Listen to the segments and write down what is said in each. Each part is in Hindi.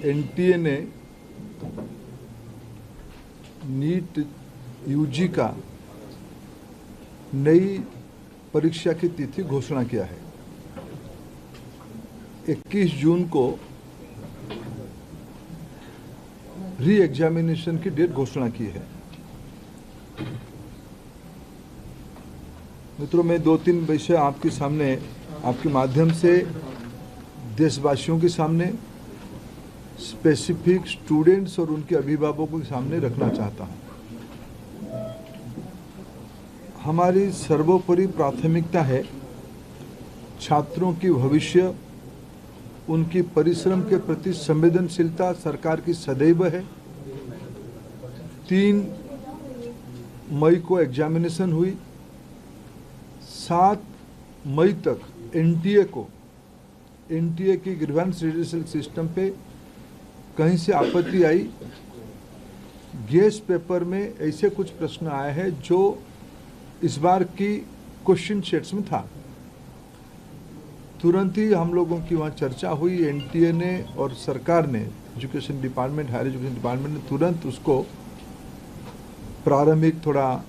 एनटीए ने नीट यूजी का नई परीक्षा की तिथि घोषणा किया है। 21 जून को री एग्जामिनेशन की डेट घोषणा की है। मित्रों, मैं 2-3 विषय आपके सामने, आपके माध्यम से देशवासियों के सामने, स्पेसिफिक स्टूडेंट्स और उनके अभिभावकों के सामने रखना चाहता हूं। हमारी सर्वोपरि प्राथमिकता है छात्रों की भविष्य, उनकी परिश्रम के प्रति संवेदनशीलता सरकार की सदैव है। 3 मई को एग्जामिनेशन हुई। 7 मई तक एनटीए की ग्रीवेंस रिड्यूसल सिस्टम पे कहीं से आपत्ति आई। गेस्ट पेपर में ऐसे कुछ प्रश्न आए हैं जो इस बार की क्वेश्चन सेट्स में था। तुरंत ही हम लोगों की वहाँ चर्चा हुई। एनटीए ने और सरकार ने, education department, higher education department ने तुरंत उसको प्रारंभिक थोड़ा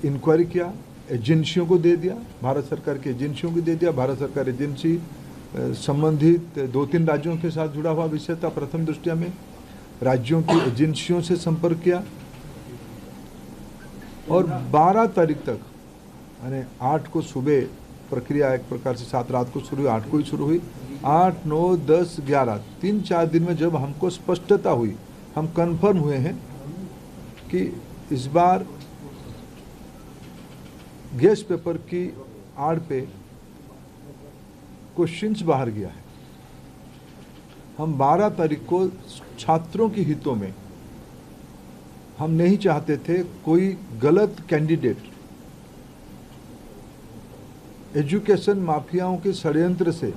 इंक्वायरी किया, एजेंसियों को दे दिया, भारत सरकार की एजेंसियों को दे दिया। भारत सरकार एजेंसी संबंधित 2-3 राज्यों के साथ जुड़ा हुआ विषय था। प्रथम दृष्टया में राज्यों की एजेंसियों से संपर्क किया और 12 तारीख तक, यानी 8 को सुबह प्रक्रिया एक प्रकार से 7 रात को शुरू हुई, 8 को ही शुरू हुई। 8, 9, 10, 11 3-4 दिन में जब हमको स्पष्टता हुई, हम कंफर्म हुए हैं कि इस बार गेस्ट पेपर की आड़ पे क्वेश्चंस बाहर गया है। हम 12 तारीख को छात्रों के हितों में, हम नहीं चाहते थे कोई गलत कैंडिडेट एजुकेशन माफियाओं के षड्यंत्र से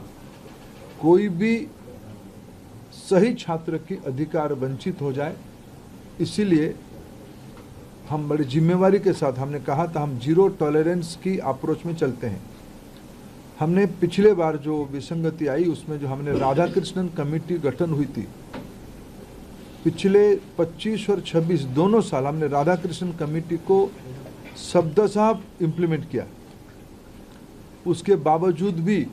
कोई भी सही छात्र की अधिकार वंचित हो जाए। इसीलिए हम बड़ी जिम्मेवारी के साथ, हमने कहा था हम जीरो टॉलरेंस की अप्रोच में चलते हैं। हमने पिछले बार जो विसंगति आई उसमें जो हमने राधाकृष्णन कमेटी गठन हुई थी, पिछले 25 और 26 दोनों साल हमने राधाकृष्णन कमेटी को शब्दशः इम्प्लीमेंट किया। उसके बावजूद भी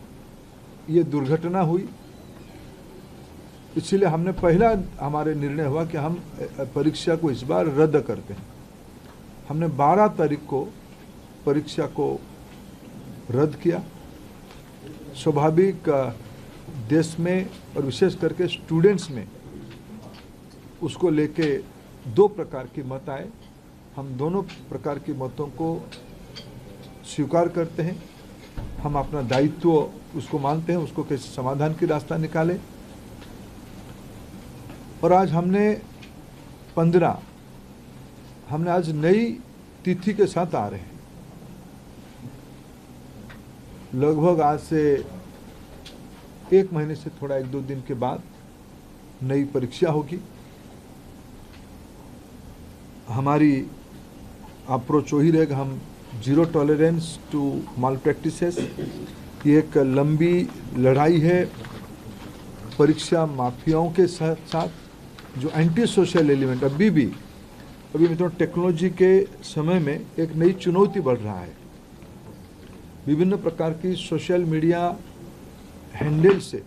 ये दुर्घटना हुई। इसलिए हमने पहला हमारे निर्णय हुआ कि हम परीक्षा को इस बार रद्द करते हैं। हमने 12 तारीख को परीक्षा को रद्द किया। स्वाभाविक देश में और विशेष करके स्टूडेंट्स में उसको लेके 2 प्रकार के मत आए। हम दोनों प्रकार के मतों को स्वीकार करते हैं। हम अपना दायित्व उसको मानते हैं, उसको कैसे समाधान की रास्ता निकाले। और आज हमने 15, हमने आज नई तिथि के साथ आ रहे हैं। लगभग आज से 1 महीने से थोड़ा 1-2 दिन के बाद नई परीक्षा होगी। हमारी अप्रोच वही रहेगा, हम zero tolerance to malpractices. ये एक लंबी लड़ाई है परीक्षा माफियाओं के साथ जो एंटी सोशल एलिमेंट अभी मित्रों टेक्नोलॉजी के समय में एक नई चुनौती बढ़ रहा है। विभिन्न प्रकार की सोशल मीडिया हैंडल से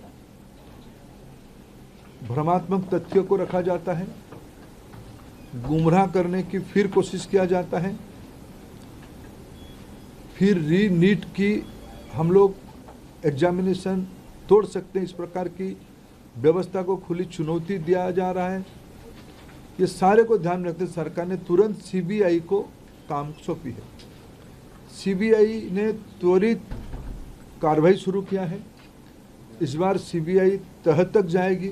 भ्रमात्मक तथ्यों को रखा जाता है, गुमराह करने की फिर कोशिश किया जाता है, फिर नीट की हम लोग एग्जामिनेशन तोड़ सकते हैं, इस प्रकार की व्यवस्था को खुली चुनौती दिया जा रहा है। ये सारे को ध्यान में रखते सरकार ने तुरंत सीबीआई को काम सौंपी है। सीबीआई ने त्वरित कार्रवाई शुरू किया है। इस बार सीबीआई तह तक जाएगी,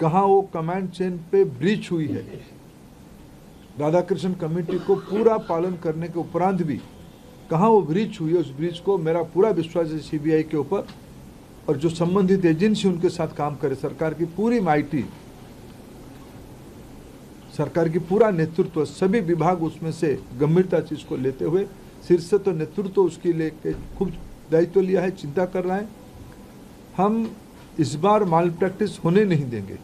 कहाँ वो कमांड चेन पे ब्रीच हुई है। राधाकृष्णन कमेटी को पूरा पालन करने के उपरांत भी कहाँ वो ब्रीच हुई है, उस ब्रीच को मेरा पूरा विश्वास है सीबीआई के ऊपर। और जो संबंधित एजेंसी उनके साथ काम करे, सरकार की पूरी माइटी, सरकार की पूरा नेतृत्व, सभी विभाग उसमें से गंभीरता चीज को लेते हुए, शीर्ष तो नेतृत्व उसके लेके खूब दायित्व लिया है, चिंता कर रहा है। हम इस बार माल प्रैक्टिस होने नहीं देंगे।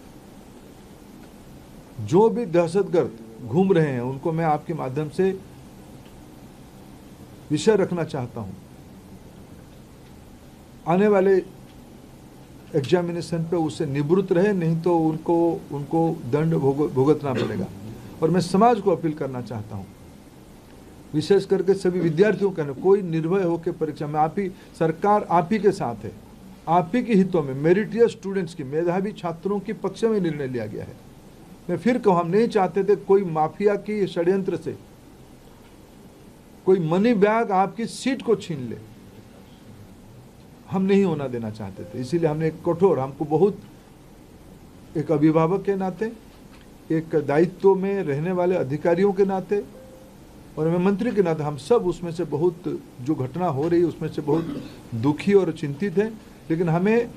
जो भी दहशतगर्द घूम रहे हैं उनको मैं आपके माध्यम से विषय रखना चाहता हूं, आने वाले एग्जामिनेशन पे उससे निवृत्त रहे, नहीं तो उनको दंड भुगतना पड़ेगा। और मैं समाज को अपील करना चाहता हूं, विशेष करके सभी विद्यार्थियों का, कोई निर्भय होकर परीक्षा में, आप ही सरकार आप ही के साथ है, आप ही के हितों में मेरिटियस स्टूडेंट्स की, मेधावी छात्रों के पक्ष में निर्णय लिया गया है। मैं फिर कहूं, हम नहीं चाहते थे कोई माफिया की षड्यंत्र से कोई मनी बैग आपकी सीट को छीन ले, हम नहीं होना देना चाहते थे। इसीलिए हमने एक कठोर, हमको बहुत, एक अभिभावक के नाते, एक दायित्व में रहने वाले अधिकारियों के नाते और मैं मंत्री के नाते, हम सब उसमें से बहुत, जो घटना हो रही है उसमें से बहुत दुखी और चिंतित हैं। लेकिन हमें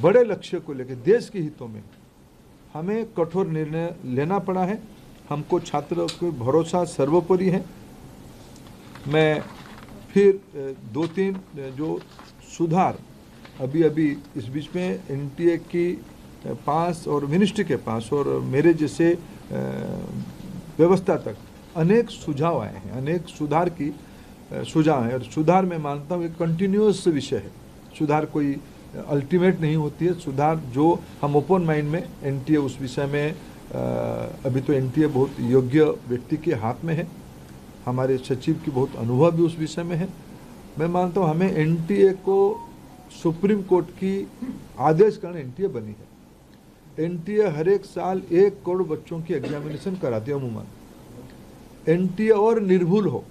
बड़े लक्ष्य को लेकर, देश के हितों में हमें कठोर निर्णय लेना पड़ा है। हमको छात्रों को भरोसा सर्वोपरि है। मैं फिर 2-3 जो सुधार अभी इस बीच में एनटीए की पास और मिनिस्ट्री के पास और मेरे जैसे व्यवस्था तक अनेक सुझाव आए हैं, अनेक सुधार की सुझाव है। और सुधार मैं मानता हूँ एक कंटिन्यूअस विषय है, सुधार कोई अल्टीमेट नहीं होती है। सुधार जो हम ओपन माइंड में, एनटीए उस विषय में अभी तो एनटीए बहुत योग्य व्यक्ति के हाथ में है, हमारे सचिव की बहुत अनुभव भी उस विषय में है। मैं मानता हूँ हमें एनटीए को सुप्रीम कोर्ट की आदेश कारण एनटीए बनी है। एनटीए हर एक साल 1 करोड़ बच्चों की एग्जामिनेशन कराती है अमूमन। एनटीए और निर्भुल हो,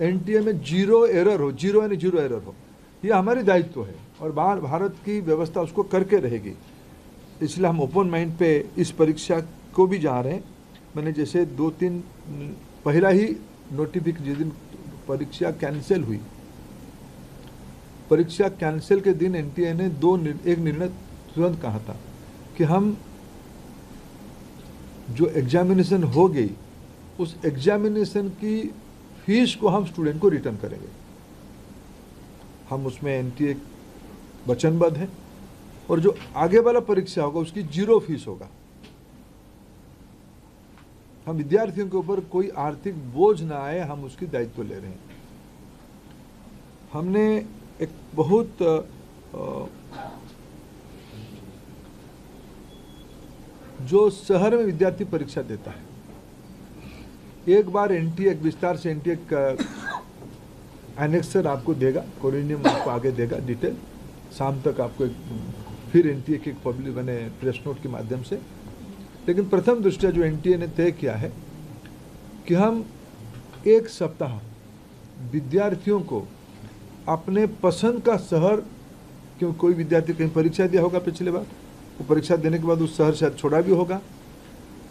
एनटीए में जीरो एरर हो, जीरो यानी जीरो एरर हो, ये हमारी दायित्व है और भारत की व्यवस्था उसको करके रहेगी। इसलिए हम ओपन माइंड पे इस परीक्षा को भी जा रहे हैं। मैंने जैसे 2-3 पहला ही नोटिफिकेशन, जिस दिन परीक्षा कैंसिल हुई, परीक्षा कैंसिल के दिन एनटीए ने एक निर्णय तुरंत कहा था कि हम जो एग्जामिनेशन हो गई उस एग्जामिनेशन की फीस को हम स्टूडेंट को रिटर्न करेंगे। हम उसमें एनटीए वचनबद्ध है और जो आगे वाला परीक्षा होगा उसकी 0 फीस होगा। हम विद्यार्थियों के ऊपर कोई आर्थिक बोझ ना आए, हम उसकी दायित्व ले रहे हैं। हमने एक बहुत जो शहर में विद्यार्थी परीक्षा देता है, एक बार एनटीए विस्तार से एनटीए का एनेक्सर आपको देगा, कोरिनियम आपको आगे देगा डिटेल, शाम तक आपको फिर एनटीए की पब्लिक बने प्रेस नोट के माध्यम से। लेकिन प्रथम दृष्टया जो एनटीए ने तय किया है कि हम 1 सप्ताह विद्यार्थियों को अपने पसंद का शहर, क्यों कोई विद्यार्थी कहीं परीक्षा दिया होगा पिछले बार, वो परीक्षा देने के बाद उस शहर शायद छोड़ा भी होगा,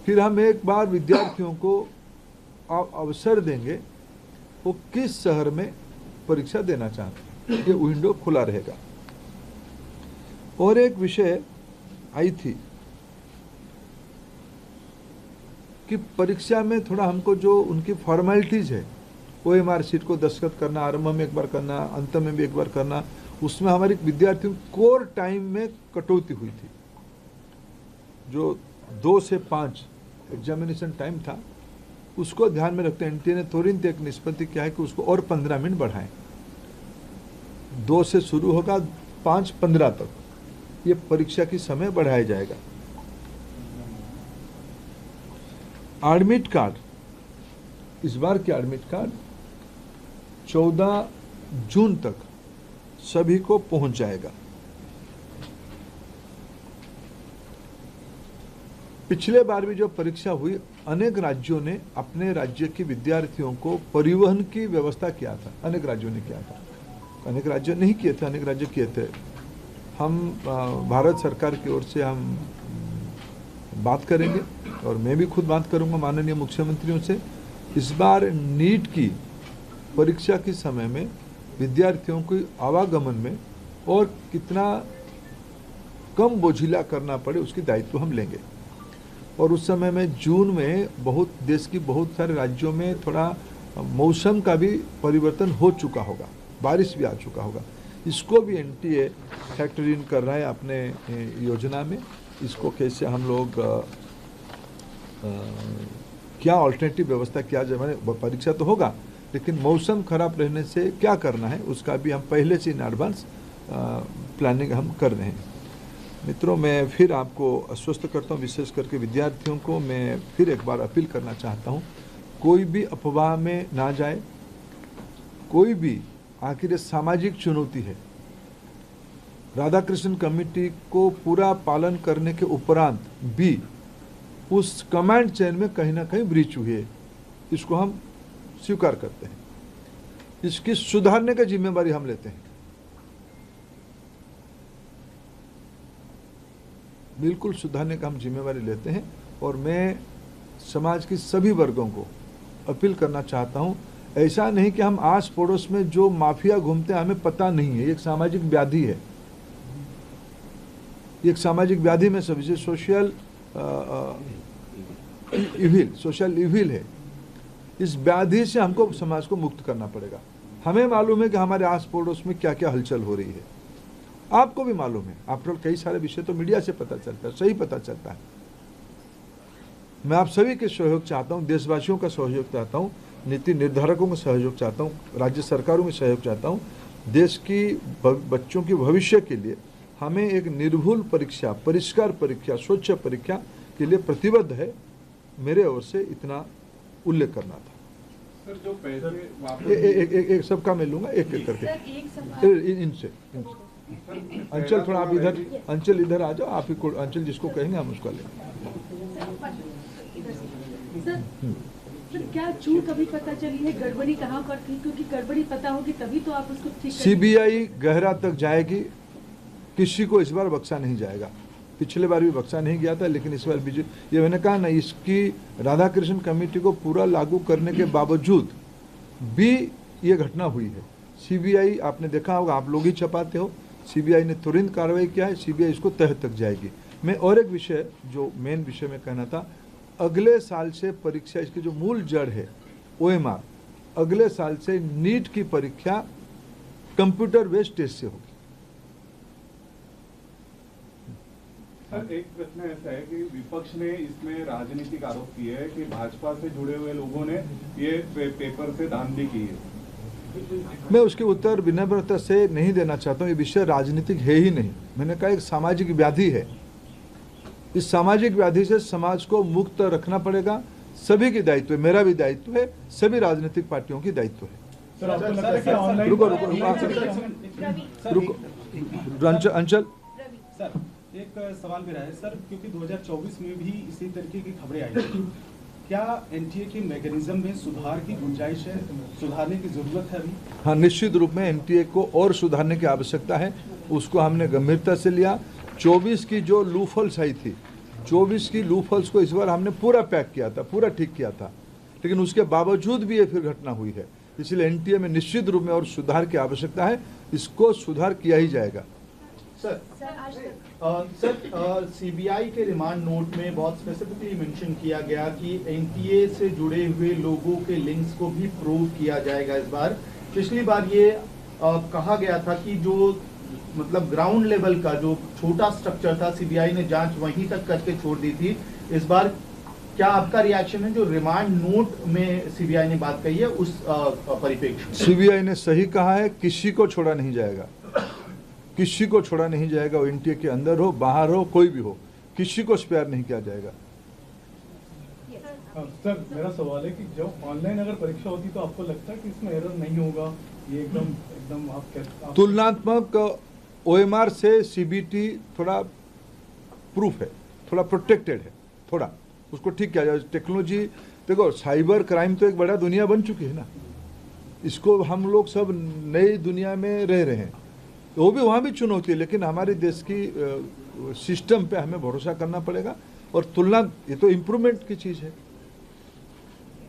फिर हम एक बार विद्यार्थियों को अवसर देंगे वो किस शहर में परीक्षा देना चाहते हैं, ये विंडो खुला रहेगा। और एक विषय आई थी कि परीक्षा में थोड़ा हमको जो उनकी फॉर्मेलिटीज है, ओएमआर शीट को दस्तखत करना, आरंभ में एक बार करना, अंत में भी एक बार करना, उसमें हमारे विद्यार्थियों कोर टाइम में कटौती हुई थी। जो 2 से 5 एग्जामिनेशन टाइम था, उसको ध्यान में रखते एनटीए ने तुरंत एक निष्पत्ति किया है कि उसको और 15 मिनट बढ़ाएं। 2 से शुरू होगा, 5:15 तक ये परीक्षा की समय बढ़ाया जाएगा। एडमिट कार्ड, इस बार के एडमिट कार्ड 14 जून तक सभी को पहुंच जाएगा। पिछले बार भी जो परीक्षा हुई, अनेक राज्यों ने अपने राज्य के विद्यार्थियों को परिवहन की व्यवस्था किया था, अनेक राज्यों ने किया था, अनेक राज्य नहीं किए थे, अनेक राज्य किए थे। हम भारत सरकार की ओर से हम बात करेंगे और मैं भी खुद बात करूंगा माननीय मुख्यमंत्रियों से। इस बार नीट की परीक्षा के समय में विद्यार्थियों को आवागमन में और कितना कम बोझिला करना पड़े उसकी दायित्व हम लेंगे। और उस समय में जून में बहुत देश की बहुत सारे राज्यों में थोड़ा मौसम का भी परिवर्तन हो चुका होगा, बारिश भी आ चुका होगा। इसको भी एनटीए फैक्टर इन कर रहा है अपने योजना में। इसको कैसे हम लोग क्या ऑल्टरनेटिव व्यवस्था किया जाए, मैंने परीक्षा तो होगा लेकिन मौसम खराब रहने से क्या करना है उसका भी हम पहले से इन एडवांस प्लानिंग हम कर रहे हैं। मित्रों, मैं फिर आपको आश्वस्त करता हूँ, विशेष करके विद्यार्थियों को मैं फिर एक बार अपील करना चाहता हूँ, कोई भी अफवाह में ना जाए, कोई भी, आखिर ये सामाजिक चुनौती है। राधाकृष्ण कमेटी को पूरा पालन करने के उपरांत भी उस कमांड चेन में कहीं ना कहीं ब्रीच हुई है, इसको हम स्वीकार करते हैं। इसकी सुधारने की जिम्मेदारी हम लेते हैं, बिल्कुल सुधारने का हम जिम्मेदारी लेते हैं। और मैं समाज के सभी वर्गों को अपील करना चाहता हूं, ऐसा नहीं कि हम आस पड़ोस में जो माफिया घूमते हैं हमें पता नहीं है, ये एक सामाजिक व्याधि है, ये एक सामाजिक व्याधि में सभी से सोशल इविल है। इस व्याधि से हमको समाज को मुक्त करना पड़ेगा। हमें मालूम है कि हमारे आस पड़ोस में क्या क्या हलचल हो रही है, आपको भी मालूम है। आफ्टर ऑल कई सारे विषय तो मीडिया से पता चलता है, सही पता चलता है। मैं आप सभी के सहयोग चाहता हूं, देशवासियों का सहयोग चाहता हूं, नीति निर्धारकों का सहयोग चाहता हूं, राज्य सरकारों में सहयोग चाहता हूं। देश की बच्चों के भविष्य के लिए हमें एक निर्भुल परीक्षा, परिष्कार परीक्षा, स्वच्छ परीक्षा के लिए प्रतिबद्ध है। मेरे ओर से इतना उल्लेख करना था। सर, जो पैसे एक सबका मैं लूंगा, एक एक करके इनसे। अंचल थोड़ा आप इधर, अंचल इधर आ जाओ, आप ही को अंचल जिसको कहेंगे हम उसका लेंगे। सर, क्या चूक अभी पता चली है, गड़बड़ी कहाँ पर थी? क्योंकि गड़बड़ी पता होगी तभी तो आप उसको ठीक। सीबीआई गहरा तक जाएगी, किसी को इस बार बख्शा नहीं जाएगा। पिछले बार भी बख्शा नहीं गया था, लेकिन इस बार बीजेपी, ये मैंने कहा ना, इसकी राधाकृष्ण कमेटी को पूरा लागू करने के बावजूद भी ये घटना हुई है। सीबीआई, आपने देखा होगा, आप लोग ही छपाते हो, सीबीआई ने तुरंत कार्रवाई किया है, सीबीआई इसको तह तक जाएगी। मैं और एक विषय, जो मेन विषय में कहना था, अगले साल से परीक्षा, इसकी जो मूल जड़ है OMR, अगले साल से नीट की परीक्षा कंप्यूटर बेस्ड टेस्ट से होगी। सर, एक प्रश्न ऐसा है कि विपक्ष ने इसमें राजनीतिक आरोप किए है कि भाजपा से जुड़े हुए लोगों ने ये पेपर से धांधली की है। मैं उसके उत्तर विनम्रता से नहीं देना चाहता हूँ। ये विषय राजनीतिक है ही नहीं। मैंने कहा एक सामाजिक व्याधि है। इस सामाजिक व्याधि से समाज को मुक्त रखना पड़ेगा। सभी की दायित्व है, मेरा भी दायित्व है, सभी राजनीतिक पार्टियों की दायित्व है। रुको अंचल, सर एक सवाल मेरा है सर, क्योंकि 2024 में भी इसी तरीके की खबरें आई थी, क्या एनटीए के मैकेनिज्म में सुधार की गुंजाइश है, सुधारने की जरूरत है अभी? हाँ, निश्चित रूप में एनटीए को और सुधारने की आवश्यकता है। उसको हमने गंभीरता से लिया। 24 की जो लूफल्स आई थी, 24 की लूफल्स को इस बार हमने पूरा पैक किया था, पूरा ठीक किया था, लेकिन उसके बावजूद भी ये फिर घटना हुई है। इसलिए एनटीए में निश्चित रूप में और सुधार की आवश्यकता है। इसको सुधार किया ही जाएगा। सर, सीबीआई के रिमांड नोट में बहुत स्पेसिफिकली मेंशन किया गया कि एनटीए से जुड़े हुए लोगों के लिंक्स को भी प्रूव किया जाएगा इस बार। पिछली बार ये कहा गया था कि जो मतलब ग्राउंड लेवल का जो छोटा स्ट्रक्चर था, सीबीआई ने जांच वहीं तक करके छोड़ दी थी। इस बार क्या आपका रिएक्शन है जो रिमांड नोट में सीबीआई ने बात कही है उस परिप्रेक्ष्य? सीबीआई ने सही कहा है, किसी को छोड़ा नहीं जाएगा, किसी को छोड़ा नहीं जाएगा। वो एनटीए के अंदर हो, बाहर हो, कोई भी हो, किसी को स्पेयर नहीं किया जाएगा। सर, मेरा सवाल है कि जब ऑनलाइन अगर परीक्षा होती तो आपको लगता है कि इसमें एरर नहीं होगा? ये एकदम आप तुलनात्मक OMR से सीबीटी थोड़ा प्रूफ है, थोड़ा प्रोटेक्टेड है, थोड़ा उसको ठीक किया जाए। टेक्नोलॉजी देखो, साइबर क्राइम तो एक बड़ा दुनिया बन चुकी है ना, इसको हम लोग सब नई दुनिया में रह रहे हैं। वो भी, वहाँ भी चुनौती है, लेकिन हमारे देश की सिस्टम पे हमें भरोसा करना पड़ेगा। और तुलना, ये तो इम्प्रूवमेंट की चीज़ है।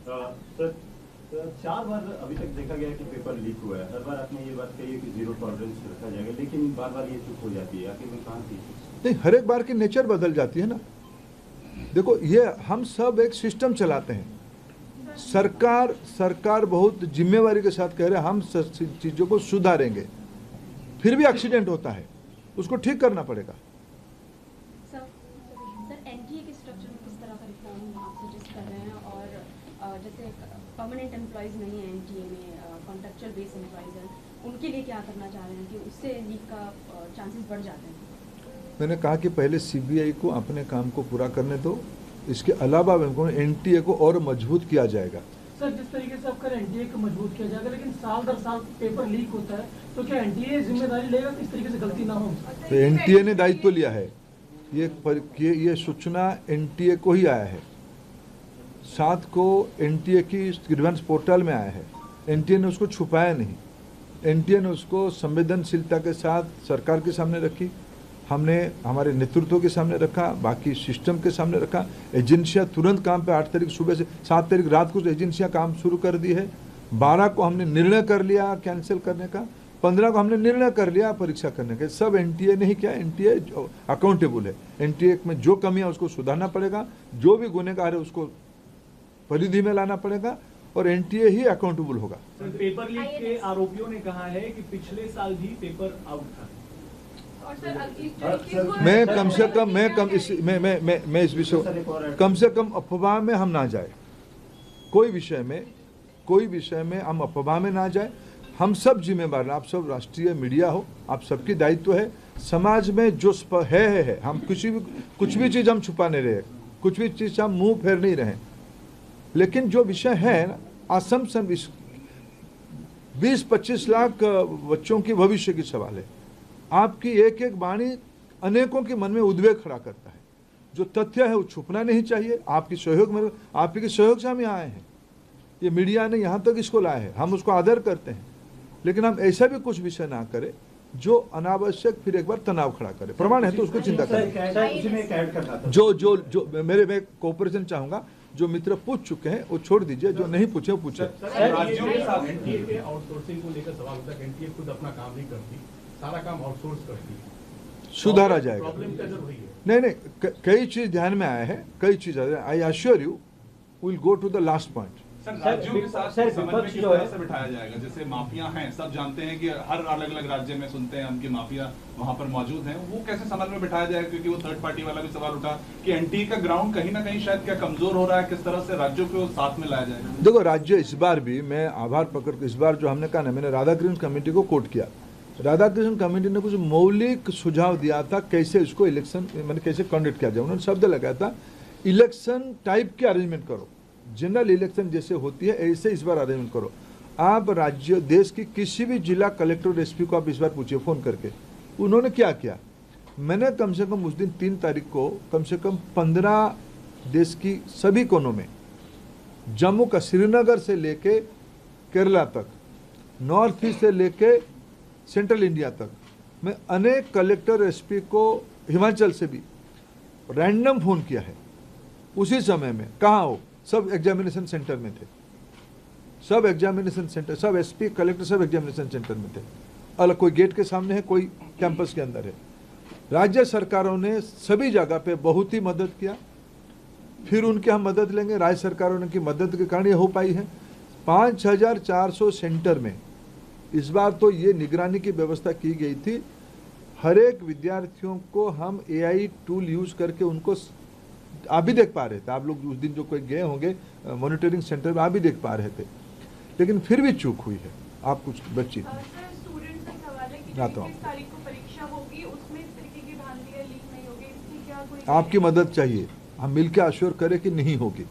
सर, 4 बार अभी तक देखा गया कि पेपर लीक हुआ है। हर बार आपने ये बात कही है कि 0 टॉलरेंस रखा जाएगा, लेकिन बार बार ये चूक हो जाती है। आखिर में कहाँ थी? नहीं, हर एक बार की नेचर बदल जाती है ना। देखो, ये हम सब एक सिस्टम चलाते हैं। सरकार बहुत जिम्मेवारी के साथ कह रहे हैं हम चीज़ों को सुधारेंगे। फिर भी एक्सीडेंट होता है, उसको ठीक करना पड़ेगा। सर एनटीए के स्ट्रक्चर में किस तरह का रिफॉर्म आप सजेस्ट कर रहे हैं? और जैसे परमानेंट एम्प्लॉयज नहीं है एनटीए में, कॉन्ट्रेक्चुअल बेस एम्प्लॉयज हैं, उनके लिए क्या करना चाह रहे हैं कि उससे लीक का चांसेस बढ़ जाते हैं? मैंने कहा कि पहले सीबीआई को अपने काम को पूरा करने दो, इसके अलावा एनटीए को और मजबूत किया जाएगा। सर जिस तरीके से आपका एनटीए को मजबूत किया जाएगा, लेकिन साल दर साल पेपर लीक होता है, तो क्या एनटीए जिम्मेदारी लेगा किस तरीके से गलती ना हो? तो एनटीए ने दायित्व लिया है, ये सूचना एनटीए को ही आया है, 7 को एनटीए की ग्रीवेंस पोर्टल में आया है, एनटीए ने उसको छुपाया नहीं, एनटीए ने उसको संवेदनशीलता के साथ सरकार के सामने रखी, हमने हमारे नेतृत्व के सामने रखा, बाकी सिस्टम के सामने रखा। एजेंसियां तुरंत काम पे 8 तारीख सुबह से 7 तारीख रात को एजेंसियां काम शुरू कर दी है। 12 को हमने निर्णय कर लिया कैंसिल करने का, 15 को हमने निर्णय कर लिया परीक्षा करने का। सब एनटीए ने ही किया, एनटीए अकाउंटेबल है, एनटीए में जो कमियां उसको सुधारना पड़ेगा, जो भी गुनहगार है उसको परिधि में लाना पड़ेगा और एनटीए ही अकाउंटेबल होगा। पेपर लीक के आरोपियों ने कहा है कि पिछले साल भी पेपर आउट था। और सर इस तरीके को मैं कम से कम मैं इस विषय कम से कम अफवाह में हम ना जाए, कोई विषय में हम अफवाह में ना जाए। हम सब जिम्मेदार हैं, आप सब राष्ट्रीय मीडिया हो, आप सबकी दायित्व है समाज में जो है हम कुछ भी चीज हम छुपा नहीं रहे, कुछ भी चीज हम मुंह फेर नहीं रहे, लेकिन जो विषय है असम्पशन 20-25 लाख बच्चों की भविष्य की सवाल है। आपकी एक एक वाणी अनेकों के मन में उद्वेग खड़ा करता है। जो तथ्य है वो छुपना नहीं चाहिए। आपके सहयोग से हम यहाँ आए हैं, ये मीडिया ने यहाँ तक इसको लाया है, हम उसको आदर करते हैं, लेकिन हम ऐसा भी कुछ विषय ना करें जो अनावश्यक फिर एक बार तनाव खड़ा करे। प्रमाण है तो उसको चिंता करें। जो मैं कोऑपरेशन चाहूंगा, जो मित्र पूछ चुके हैं वो छोड़ दीजिए, जो नहीं पूछे वो पूछे। राज्यों के साथ एनटीए के आउटसोर्सिंग को लेकर सवाल होता है, एनटीए खुद अपना काम नहीं करती, सारा काम आउटसोर्स करती है, सुधारा जाएगा। प्रॉब्लम क्या जरूरी है? नहीं, कई चीज ध्यान में आया है, कई चीज I assure you will go to the last point. Sir राज्यों के साथ समन्वय किस तरह से बिठाया जाएगा? जैसे माफिया हैं, सब जानते हैं कि हर अलग अलग राज्य में सुनते हैं हम कि माफिया वहां पर मौजूद हैं, वो कैसे समन्वय बिठाया जाएगा? क्योंकि वो थर्ड पार्टी वाला भी सवाल उठा कि एनटीए का ग्राउंड कहीं ना कहीं शायद क्या कमजोर हो रहा है, किस तरह से राज्यों को साथ में लाया जाएगा? देखो, राज्य इस बार भी मैं आभार पकड़ के इस बार जो हमने कहा ना, मैंने राधाकृष्ण कमेटी को कोट किया। राधाकृष्ण कमेटी ने कुछ मौलिक सुझाव दिया था कैसे इसको इलेक्शन मैंने कैसे कंडक्ट किया जाए। उन्होंने शब्द लगाया था इलेक्शन टाइप की अरेंजमेंट करो, जनरल इलेक्शन जैसे होती है ऐसे इस बार अरेंजमेंट करो। आप राज्य देश की किसी भी जिला कलेक्टर एसपी को आप इस बार पूछिए फोन करके, उन्होंने क्या किया। मैंने कम से कम उस दिन 3 तारीख को कम से कम 15 देश की सभी कोनों में, जम्मू का श्रीनगर से लेके केरला तक, नॉर्थ ईस्ट से लेके सेंट्रल इंडिया तक, मैं अनेक कलेक्टर एसपी को हिमाचल से भी रैंडम फोन किया है। उसी समय में कहाँ हो, सब एग्जामिनेशन सेंटर में थे, सब एग्जामिनेशन सेंटर, सब एसपी कलेक्टर सब एग्जामिनेशन सेंटर में थे। अलग कोई गेट के सामने है, कोई कैंपस के अंदर है। राज्य सरकारों ने सभी जगह पे बहुत ही मदद किया, फिर उनके हम मदद लेंगे। राज्य सरकारों ने की मदद के कारण ये हो पाई है। 5400 सेंटर में इस बार तो ये निगरानी की व्यवस्था की गई थी। हर एक विद्यार्थियों को हम एआई टूल यूज करके उनको, आप भी देख पा रहे थे, आप लोग उस दिन जो कोई गए होंगे मॉनिटरिंग सेंटर में, आप भी देख पा रहे थे, लेकिन फिर भी चूक हुई है। आप कुछ बच्ची स्टूडेंट का सवाल है कि 23 तारीख को परीक्षा होगी, उसमें इस तरीके की भ्रांतियां लीक नहीं होगी, इसकी क्या कोई आपकी मदद चाहिए, हम मिलकर अश्योर करें कि नहीं होगी।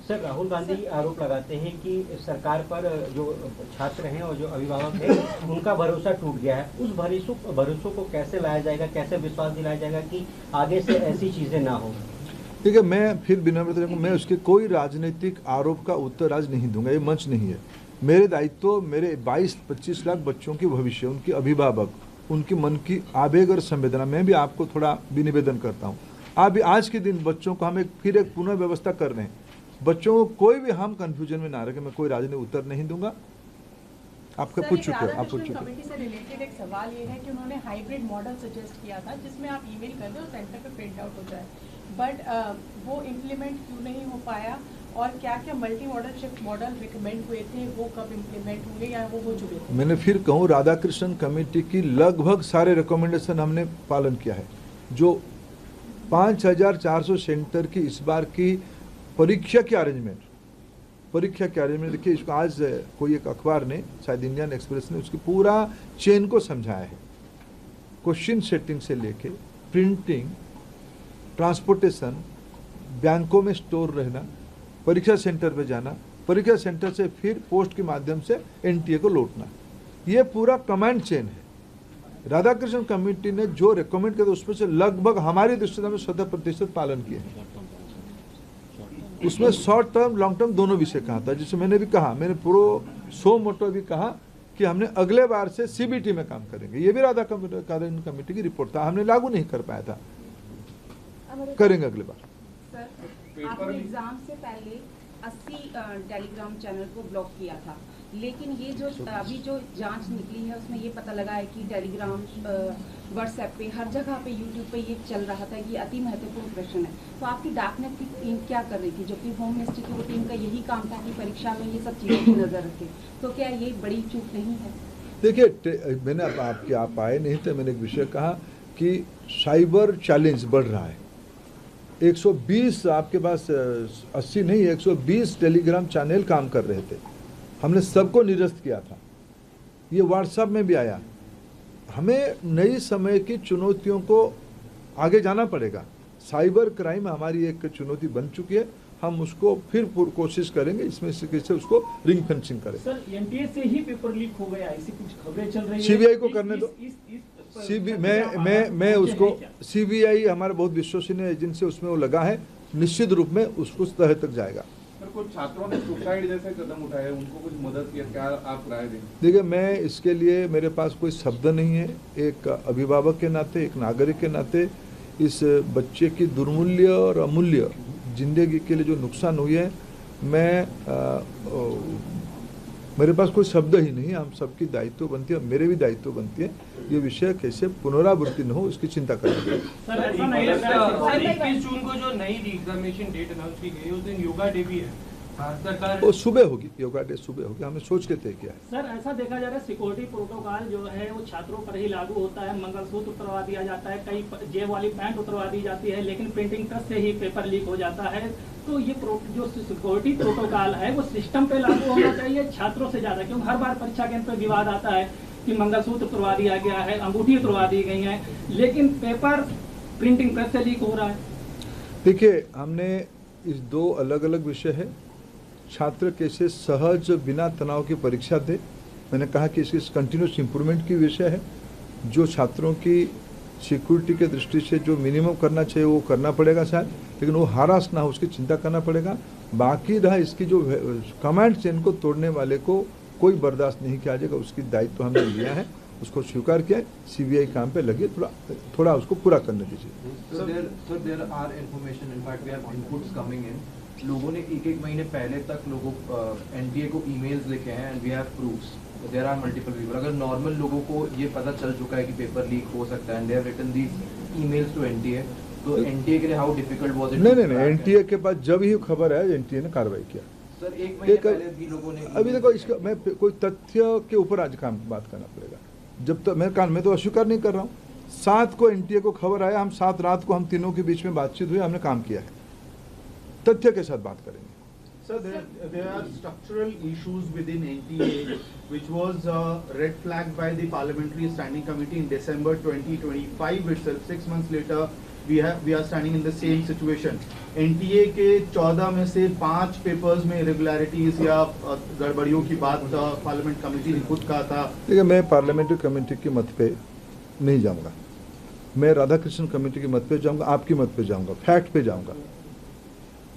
सर राहुल गांधी आरोप लगाते हैं कि सरकार पर जो छात्र हैं और जो अभिभावक हैं उनका भरोसा टूट गया है। उस भरोसों को कैसे लाया जाएगा, कैसे विश्वास दिलाया जाएगा कि आगे से ऐसी चीजें ना हो? ठीक है, मैं फिर विनम्रता रखूं, मैं उसके कोई राजनीतिक आरोप का उत्तर आज नहीं दूंगा, ये मंच नहीं है। मेरे दायित्व मेरे 22-25 लाख बच्चों की भविष्य, उनके अभिभावक, उनके मन की आवेग और संवेदना, मैं भी आपको थोड़ा भी निवेदन करता हूँ। आप भी आज के दिन बच्चों को हम फिर एक पुनः व्यवस्था कर रहे हैं, बच्चों को कोई भी हम कंफ्यूजन में ना रखें। मैं कोई राजनीतिक उत्तर नहीं दूंगा। आपका पूछ चुके हो, आप पूछ चुके। कमेटी से रिलेटेड एक सवाल ये है कि उन्होंने हाइब्रिड मॉडल सजेस्ट किया था जिसमें आप ईमेल कर दें और सेंटर पे प्रिंट आउट हो जाए, बट वो इम्प्लीमेंट क्यों नहीं हो पाया? और क्या क्या multi modal shift model recommend हुए थे, वो कब इम्प्लीमेंट होंगे या वो हो चुके थे? मैंने फिर कहूँ, राधाकृष्णन कमेटी की लगभग सारे रिकमेंडेशन हमने पालन किया है। जो 5400 सेंटर की इस बार की परीक्षा की अरेंजमेंट देखिए, इसको आज कोई एक अखबार ने, शायद इंडियन एक्सप्रेस ने, उसकी पूरा चेन को समझाया है। क्वेश्चन सेटिंग से लेके प्रिंटिंग, ट्रांसपोर्टेशन, बैंकों में स्टोर रहना, परीक्षा सेंटर पे जाना, परीक्षा सेंटर से फिर पोस्ट के माध्यम से एनटीए को लौटना, ये पूरा कमांड चेन है। राधाकृष्णन कमेटी ने जो रिकमेंड किया उसमें से लगभग हमारी दृष्टि में 100% पालन किए हैं। उसमें शॉर्ट टर्म लॉन्ग टर्म दोनों विषय कहा था, जिससे मैंने भी कहा, मैंने पूरा सो मोटो भी कहा कि हमने अगले बार से सीबीटी में काम करेंगे। ये भी राधाकृष्णन कमेटी की रिपोर्ट था, हमने लागू नहीं कर पाया था, करेंगे अगले बार। सर, आपने एग्जाम से पहले 80 टेलीग्राम चैनल को ब्लॉक किया था, लेकिन ये जो अभी जो जांच निकली है उसमें ये पता लगा है कि टेलीग्राम, व्हाट्सएप पे, हर जगह पे, यूट्यूब पे ये चल रहा था कि अति महत्वपूर्ण प्रश्न है। तो आपकी डार्कनेट की टीम क्या कर रही थी, जबकि होम मिनिस्ट्री की टीम का यही काम था कि परीक्षा में ये सब चीज़ों की नज़र रखे, तो क्या ये बड़ी चूक नहीं है? देखिए, मैंने आप आए नहीं थे, मैंने एक विषय कहा कि साइबर चैलेंज बढ़ रहा है। 120 आपके पास 80 नहीं, 120 टेलीग्राम चैनल काम कर रहे थे, हमने सबको निरस्त किया था। ये व्हाट्सएप में भी आया। हमें नई समय की चुनौतियों को आगे जाना पड़ेगा। साइबर क्राइम हमारी एक चुनौती बन चुकी है, हम उसको फिर कोशिश करेंगे इसमें से कैसे उसको रिंग फेंसिंग करें। सर, एनटीए से ही पेपर लीक हो गया, ऐसी कुछ खबरें चल रही है। सीबीआई को करने दो। मैं उसको, सीबीआई हमारा बहुत विश्वसनीय एजेंसी, उसमें वो लगा है, निश्चित रूप में उसको तह तक जाएगा। कुछ छात्रों ने सुसाइड जैसे कदम उठाए, उनको कुछ मदद किया, क्या आप राय दें? देखिए, मैं इसके लिए, मेरे पास कोई शब्द नहीं है। एक अभिभावक के नाते, एक नागरिक के नाते, इस बच्चे की दुर्मूल्य और अमूल्य जिंदगी के लिए जो नुकसान हुई है, मेरे पास कोई शब्द ही नहीं। हम सबकी दायित्व बनती है, मेरे भी दायित्व बनती है, ये विषय कैसे पुनरावृत्ति न हो इसकी चिंता करेंगे। 21 जून को जो नई एग्जामिनेशन डेट अनाउंस की गई, उस दिन योगा डे भी है, सरकार वो सुबह होगी, योगा डे सुबह होगी, हमने सोच के तय किया है। सर, ऐसा देखा जा रहा है सिक्योरिटी प्रोटोकॉल जो है वो छात्रों पर ही लागू होता है, मंगलसूत्र उतरवा दिया जाता है, कई जेब वाली पैंट उतरवा दी जाती है, लेकिन प्रिंटिंग प्रेस से ही पेपर लीक हो जाता है। तो ये जो सिक्योरिटी प्रोटोकॉल है वो सिस्टम पे लागू होना चाहिए छात्रों से ज्यादा, क्योंकि हर बार परीक्षा केंद्र पर विवाद आता है कि मंगलसूत्र उतरवा दिया गया है, अंगूठी उतरवा दी गई है, लेकिन पेपर प्रिंटिंग प्रेस से लीक हो रहा है। देखिए, हमने इस दो अलग अलग विषय है, छात्र कैसे सहज बिना तनाव की परीक्षा दे। मैंने कहा कि इसकी कंटिन्यूस इम्प्रूवमेंट की विषय है। जो छात्रों की सिक्योरिटी के दृष्टि से जो मिनिमम करना चाहिए वो करना पड़ेगा शायद, लेकिन वो हरास ना हो उसकी चिंता करना पड़ेगा। बाकी रहा इसकी जो कमांड चेन को तोड़ने वाले को कोई बर्दाश्त नहीं किया जाएगा, उसकी दायित्व हमने लिया है, उसको स्वीकार किया है। सीबीआई काम पे लगी, थोड़ा उसको पूरा करने दीजिए। There are information, in fact we have inputs coming in. लोगों ने एक महीने पहले तक लोगों एनटीए को ईमेल्स लिखे हैं and we have proofs. There are multiple people. अगर नॉर्मल लोगों को ये पता चल चुका है कि पेपर लीक हो सकता है and they have written these emails to NTA, तो एनटीए के लिए हाउ डिफिकल्ट वाज इट? नहीं, एनटीए के पास जब ही खबर है एनटीए ने कार्रवाई किया। सर, एक महीने पहले भी लोगों ने, अभी देखो इसका मैं कोई तथ्य के ऊपर आज काम बात करना पड़ेगा। जब तक मैं तो अस्वीकार नहीं कर रहा हूँ। 7 को एनटीए को खबर आया, हम 7 रात को हम तीनों के बीच में बातचीत हुई, हमने काम किया है, तथ्य के साथ बात करेंगे। Sir, there are structural issues within NTA, which was red flagged by the Parliamentary Standing Committee in December 2025 itself. 6 months later, we are standing in the same situation. NTA के 14 में से 5 पेपर्स में irregularities या गड़बड़ियों की बात पार्लियामेंट कमेटी ने खुद कहा था। देखिए, मैं पार्लियामेंट्री कमेटी के मत पे नहीं जाऊंगा, मैं राधाकृष्णन कमेटी के मत पे जाऊंगा, आपकी मत पे जाऊंगा, फैक्ट पे जाऊंगा।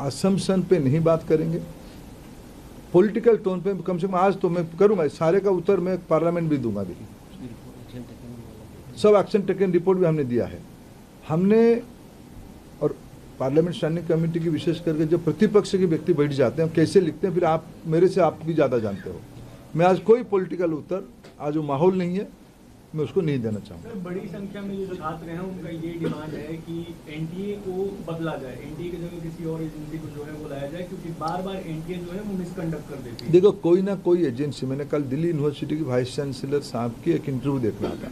असम्पशन पे नहीं बात करेंगे, पॉलिटिकल टोन पे कम से कम आज तो मैं करूंगा। सारे का उत्तर मैं पार्लियामेंट भी दूंगा भी, सब एक्शन टेकन रिपोर्ट भी हमने दिया है। हमने और पार्लियामेंट स्टैंडिंग कमेटी की विशेष करके जब प्रतिपक्ष के व्यक्ति बैठ जाते हैं, कैसे लिखते हैं, फिर आप मेरे से आप भी ज़्यादा जानते हो। मैं आज कोई पॉलिटिकल उत्तर, आज वो माहौल नहीं है, मैं उसको नहीं देना चाहूँगा। सर, बड़ी संख्या में जो छात्र हैं उनका ये डिमांड है कि एनटीए को बदला जाए, एनटीए की जगह किसी और एजेंसी को जो है वो लाया जाए, क्योंकि बार बार एनटीए जो है वो मिसकंडक्ट कर देती है। देखो, कोई ना कोई एजेंसी, मैंने कल दिल्ली यूनिवर्सिटी की वाइस चांसलर साहब की एक इंटरव्यू देख रहा था,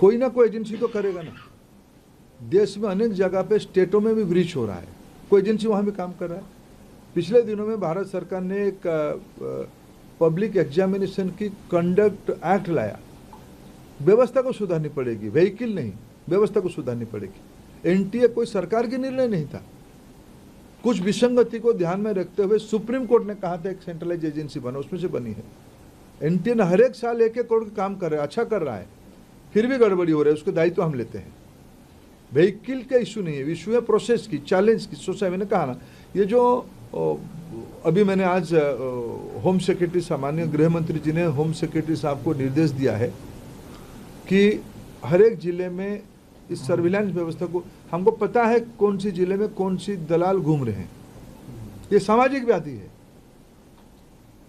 कोई ना कोई एजेंसी तो करेगा ना। देश में अनेक जगह पे स्टेटों में भी ब्रीच हो रहा है, कोई एजेंसी वहाँ भी काम कर रहा है। पिछले दिनों में भारत सरकार ने एक पब्लिक एग्जामिनेशन की कंडक्ट एक्ट लाया, व्यवस्था को सुधारनी पड़ेगी, व्हीकल नहीं, व्यवस्था को सुधारनी पड़ेगी। एनटीए कोई सरकार की निर्णय नहीं था, कुछ विसंगति को ध्यान में रखते हुए सुप्रीम कोर्ट ने कहा था एक सेंट्रलाइज एजेंसी बनो, उसमें से बनी है। एनटीए हर एक साल एक एक करोड़ का काम कर रहा है, अच्छा कर रहा है, फिर भी गड़बड़ी हो रही है, उसके दायित्व हम लेते हैं। व्हीकल का इशू नहीं है, इशू है प्रोसेस की, चैलेंज की। सोचा, मैंने कहा ना, ये जो अभी मैंने आज होम सेक्रेटरी, सामान्य गृह मंत्री जी ने होम सेक्रेटरी साहब को निर्देश दिया है कि हर एक जिले में इस सर्विलांस व्यवस्था को, हमको पता है कौन सी जिले में कौन सी दलाल घूम रहे हैं, ये सामाजिक व्याधि है।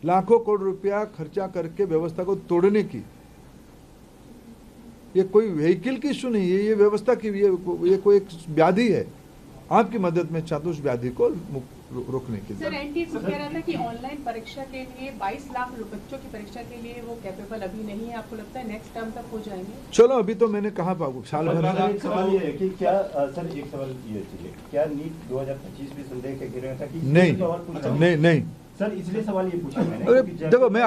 लाखों करोड़ रुपया खर्चा करके व्यवस्था को तोड़ने की, ये कोई व्हीकल की इशू नहीं है, ये व्यवस्था की, ये कोई एक व्याधि है। आपकी मदद में चाहता हूँ उस व्याधि को रोकने की। सर, एनटीए को कह रहा था कि ऑनलाइन परीक्षा के लिए 22 लाख बच्चों की परीक्षा के लिए वो कैपेबल अभी नहीं है, आपको लगता है नेक्स्ट टर्म तक हो जाएंगे? चलो, अभी तो मैंने कहा साल भर। एक सवाल ये है कि क्या सर, एक सवाल ये है, क्या नीट 2025 में संदेह के घेरे में था कि नहीं सर, इसलिए सवाल ये पूछा मैंने। अरे देखो, मैं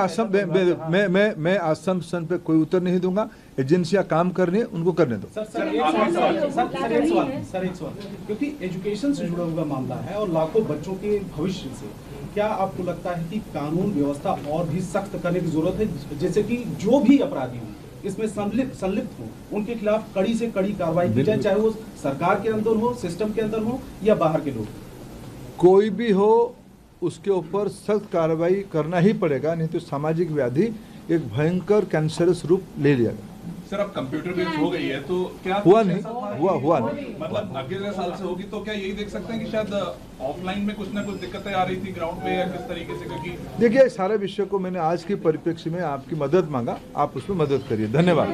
आसम पे कोई उत्तर नहीं दूंगा, एजेंसियां काम कर रही है, उनको करने दो। सर एक सवाल, क्योंकि एजुकेशन से जुड़ा हुआ मामला है और लाखों बच्चों के भविष्य से, क्या आपको लगता है कि कानून व्यवस्था और भी सख्त करने की जरूरत है, जैसे कि जो भी अपराधी हों इसमें संलिप्त हो उनके खिलाफ कड़ी से कड़ी कार्रवाई की जाए, चाहे वो सरकार के अंदर हो, सिस्टम के अंदर हो या बाहर के लोग? कोई भी हो, उसके ऊपर सख्त कार्रवाई करना ही पड़ेगा, नहीं तो सामाजिक व्याधि एक भयंकर कैंसरस रूप ले लिएगा। सर, अब कंप्यूटर बेस्ड हो गई है, तो क्या हुआ नहीं। मतलब अगले साल से होगी, तो क्या यही देख सकते हैं कि शायद ऑफलाइन में कुछ ना कुछ दिक्कतें आ रही थी ग्राउंड पे, या किस तरीके से? क्योंकि देखिए, सारे विषय को मैंने आज के परिप्रेक्ष्य में आपकी मदद मांगा, आप उसमें मदद करिए। धन्यवाद।